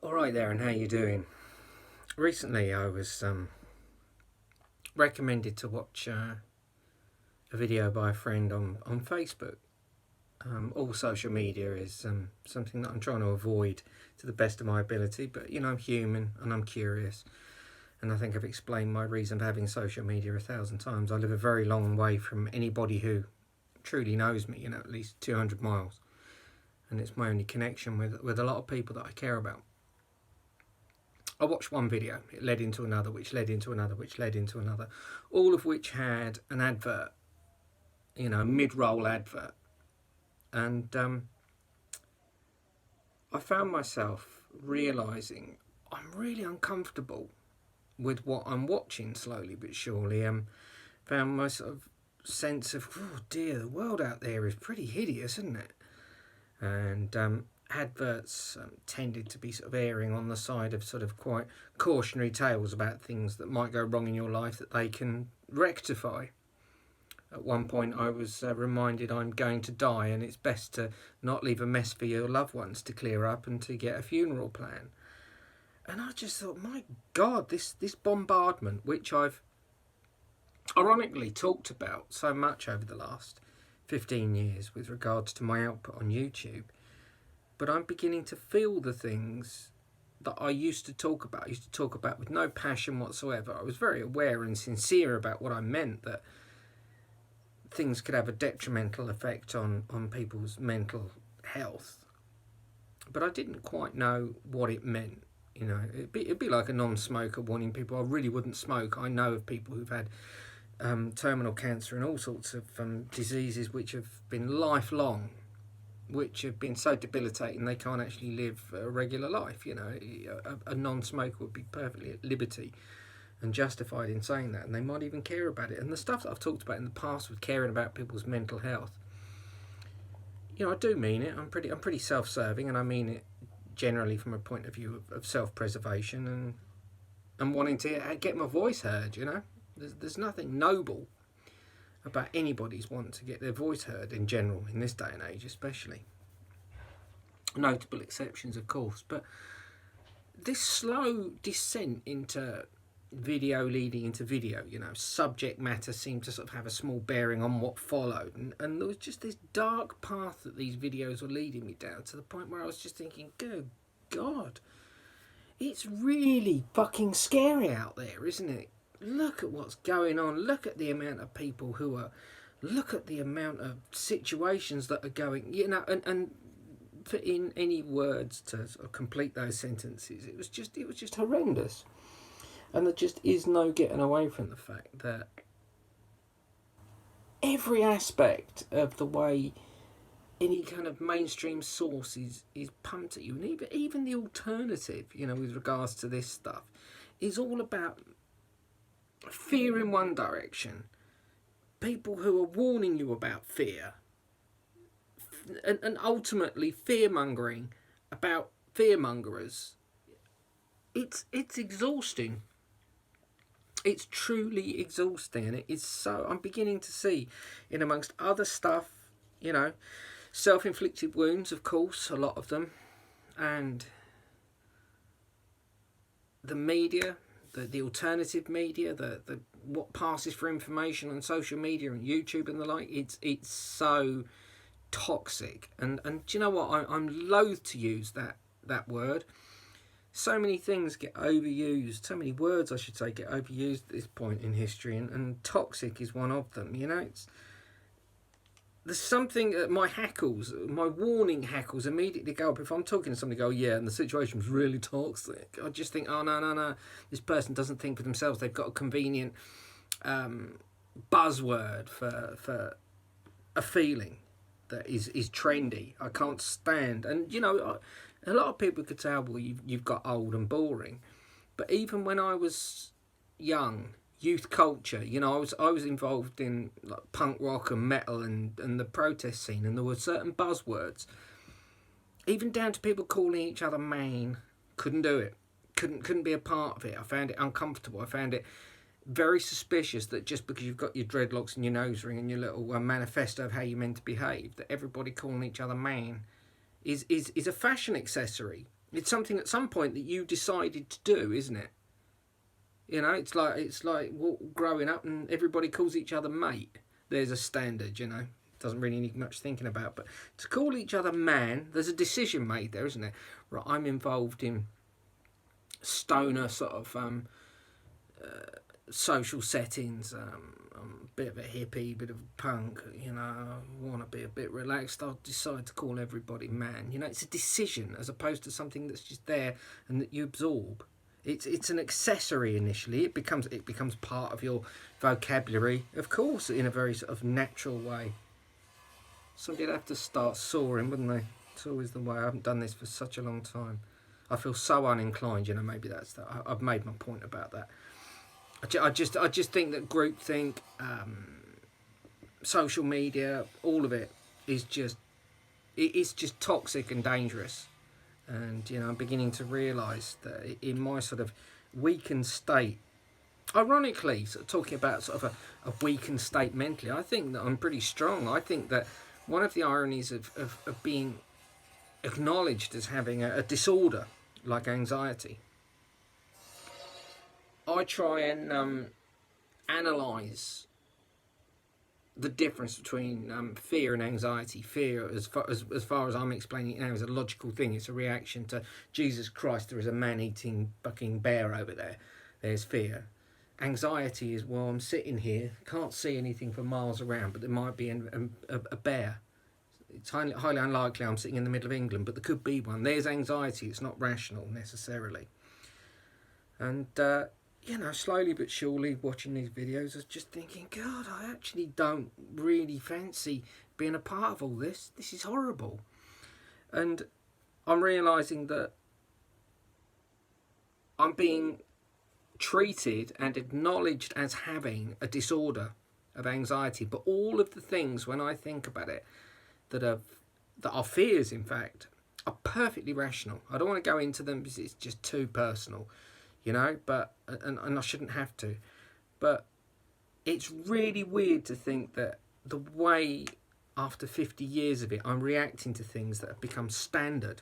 All right there, and how you doing? Recently, I was recommended to watch a video by a friend on Facebook. All social media is something that I'm trying to avoid to the best of my ability, but I'm human and I'm curious, and I think I've explained my reason for having social media 1,000 times. I live a very long way from anybody who truly knows me, at least 200 miles, and it's my only connection with a lot of people that I care about. I watched one video, it led into another, which led into another, which led into another, all of which had an advert, a mid-roll advert. And I found myself realising I'm really uncomfortable with what I'm watching slowly but surely. Found my sort of sense of, oh dear, the world out there is pretty hideous, isn't it? And adverts tended to be sort of erring on the side of sort of quite cautionary tales about things that might go wrong in your life that they can rectify. At one point I was reminded I'm going to die and it's best to not leave a mess for your loved ones to clear up and to get a funeral plan. And I just thought, my God, this bombardment, which I've ironically talked about so much over the last 15 years with regards to my output on YouTube, but I'm beginning to feel the things that I used to talk about. I used to talk about with no passion whatsoever. I was very aware and sincere about what I meant, that things could have a detrimental effect on people's mental health. But I didn't quite know what it meant. It'd be like a non-smoker warning people I really wouldn't smoke. I know of people who've had terminal cancer and all sorts of diseases which have been lifelong, which have been so debilitating they can't actually live a regular life. A non-smoker would be perfectly at liberty and justified in saying that, and they might even care about it. And the stuff that I've talked about in the past with caring about people's mental health, I do mean it. I'm pretty self-serving, and I mean it generally from a point of view of self-preservation and wanting to get my voice heard. There's nothing noble about anybody's want to get their voice heard in general, in this day and age especially. Notable exceptions, of course, but this slow descent into video leading into video, subject matter seemed to sort of have a small bearing on what followed, and there was just this dark path that these videos were leading me down, to the point where I was just thinking, good God, it's really fucking scary out there, isn't it? Look at what's going on. Look at the amount of people look at the amount of situations that are going, and put in any words to sort of complete those sentences. It was just horrendous. And there just is no getting away from the fact that every aspect of the way any kind of mainstream source is pumped at you, and even the alternative, with regards to this stuff, is all about fear in one direction, people who are warning you about fear, and ultimately fear-mongering about fear-mongers. It's exhausting. It's truly exhausting, and it is so. I'm beginning to see, in amongst other stuff, self-inflicted wounds, of course, a lot of them, and the media, the alternative media, the what passes for information on social media and YouTube and the like. It's so toxic, and do you know what? I'm loath to use that word. So many things get overused, so many words I should say get overused at this point in history, and toxic is one of them. There's something, my warning hackles immediately go up. If I'm talking to somebody, go, yeah, and the situation was really toxic, I just think, oh, no, this person doesn't think for themselves. They've got a convenient buzzword for a feeling that is trendy. I can't stand. And, a lot of people could say, well, you've got old and boring. But even when I was young, youth culture, I was involved in like punk rock and metal and the protest scene, and there were certain buzzwords, even down to people calling each other man. Couldn't do it. Couldn't be a part of it. I found it uncomfortable. I found it very suspicious that just because you've got your dreadlocks and your nose ring and your little manifesto of how you're meant to behave, that everybody calling each other man is a fashion accessory. It's something at some point that you decided to do, isn't it? You know, it's like growing up and everybody calls each other mate. There's a standard, you know. Doesn't really need much thinking about, but to call each other man, there's a decision made there, isn't there? Right, I'm involved in stoner sort of social settings. I'm a bit of a hippie, bit of a punk. You know, I want to be a bit relaxed. I'll decide to call everybody man. You know, it's a decision as opposed to something that's just there and that you absorb. It's an accessory initially. It becomes part of your vocabulary, of course, in a very sort of natural way. Somebody'd have to start soaring, wouldn't they? It's always the way. I haven't done this for such a long time. I feel so uninclined, you know, maybe that's that. I've made my point about that. I just think that groupthink, social media, all of it is it's just toxic and dangerous. And, you know, I'm beginning to realise that in my sort of weakened state, ironically, sort of talking about sort of a weakened state mentally, I think that I'm pretty strong. I think that one of the ironies of being acknowledged as having a disorder like anxiety, I try and analyse the difference between fear and anxiety. Fear, as far as I'm explaining it now, is a logical thing. It's a reaction to Jesus Christ, there is a man-eating fucking bear over there. There's fear. Anxiety is, well, I'm sitting here, can't see anything for miles around, but there might be a bear. It's highly unlikely I'm sitting in the middle of England, but there could be one. There's anxiety. It's not rational necessarily. And, you know, slowly but surely watching these videos, I was just thinking, God, I actually don't really fancy being a part of all this. This is horrible. And I'm realising that I'm being treated and acknowledged as having a disorder of anxiety, but all of the things, when I think about it, that are fears, in fact, are perfectly rational. I don't want to go into them because it's just too personal, you know, but and I shouldn't have to, but it's really weird to think that the way, after 50 years of it, I'm reacting to things that have become standard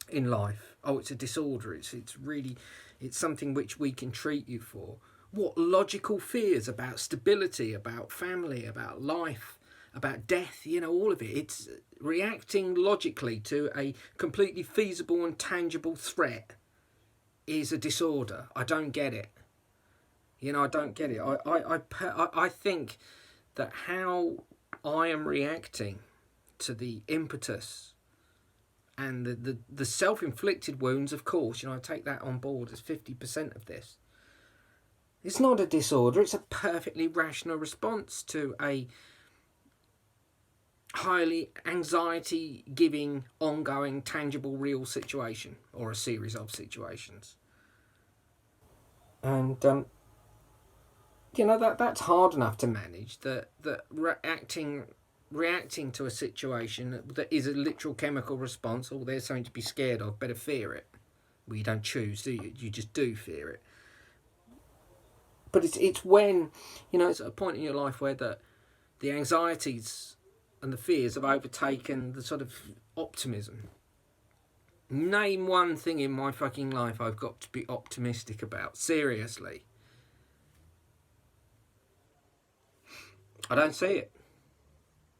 in life. Oh, it's a disorder. It's something which we can treat you for. What logical fears about stability, about family, about life, about death, you know, all of it. It's reacting logically to a completely feasible and tangible threat is a disorder. I don't get it. You know, I don't get it. I think that how I am reacting to the impetus and the self-inflicted wounds, of course, you know, I take that on board as 50% of this. It's not a disorder. It's a perfectly rational response to a highly anxiety-giving, ongoing, tangible, real situation, or a series of situations. And you know, that's hard enough to manage. That reacting to a situation that is a literal chemical response, or there's something to be scared of, better fear it. Well, you don't choose, do you? You just do fear it. But it's when, you know, it's at a point in your life where the anxieties and the fears have overtaken the sort of optimism. Name one thing in my fucking life I've got to be optimistic about. Seriously. I don't see it.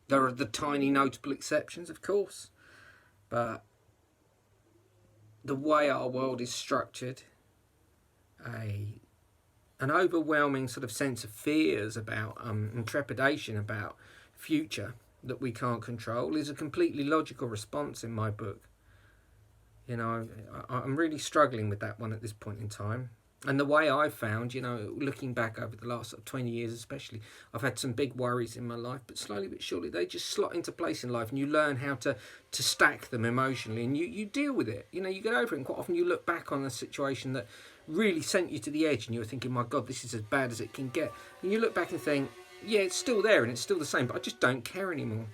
There are the tiny notable exceptions, of course. But the way our world is structured, an overwhelming sort of sense of fears about and trepidation about future that we can't control is a completely logical response in my book. You know, I'm really struggling with that one at this point in time. And the way I've found, you know, looking back over the last 20 years especially, I've had some big worries in my life, but slowly but surely they just slot into place in life, and you learn how to stack them emotionally, and you deal with it. You know, you get over it, and quite often you look back on a situation that really sent you to the edge, and you're thinking, my God, this is as bad as it can get. And you look back and think, yeah, it's still there and it's still the same, but I just don't care anymore.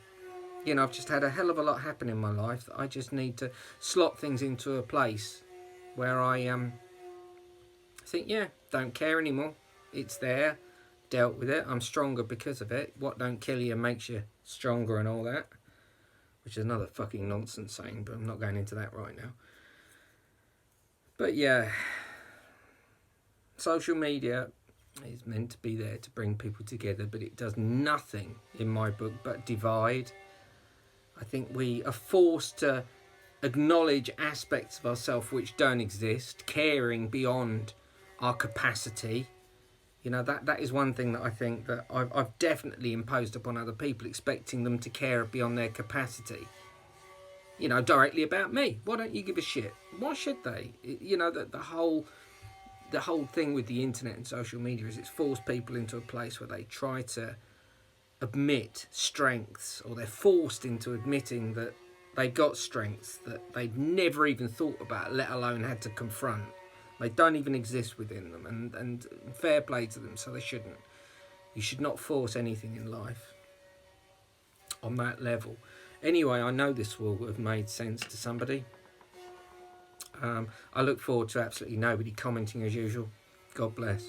You know, I've just had a hell of a lot happen in my life that I just need to slot things into a place where I think, yeah, don't care anymore. It's there, dealt with it. I'm stronger because of it. What don't kill you makes you stronger and all that, which is another fucking nonsense saying, but I'm not going into that right now. But yeah, social media is meant to be there to bring people together, but it does nothing, in my book, but divide. I think we are forced to acknowledge aspects of ourselves which don't exist, caring beyond our capacity. You know, that is one thing that I think that I've definitely imposed upon other people, expecting them to care beyond their capacity. You know, directly about me. Why don't you give a shit? Why should they? You know, the whole thing with the internet and social media is it's forced people into a place where they try to admit strengths, or they're forced into admitting that they've got strengths that they've never even thought about, let alone had to confront. They don't even exist within them, and fair play to them, so they shouldn't. You should not force anything in life on that level. Anyway, I know this will have made sense to somebody. I look forward to absolutely nobody commenting as usual. God bless.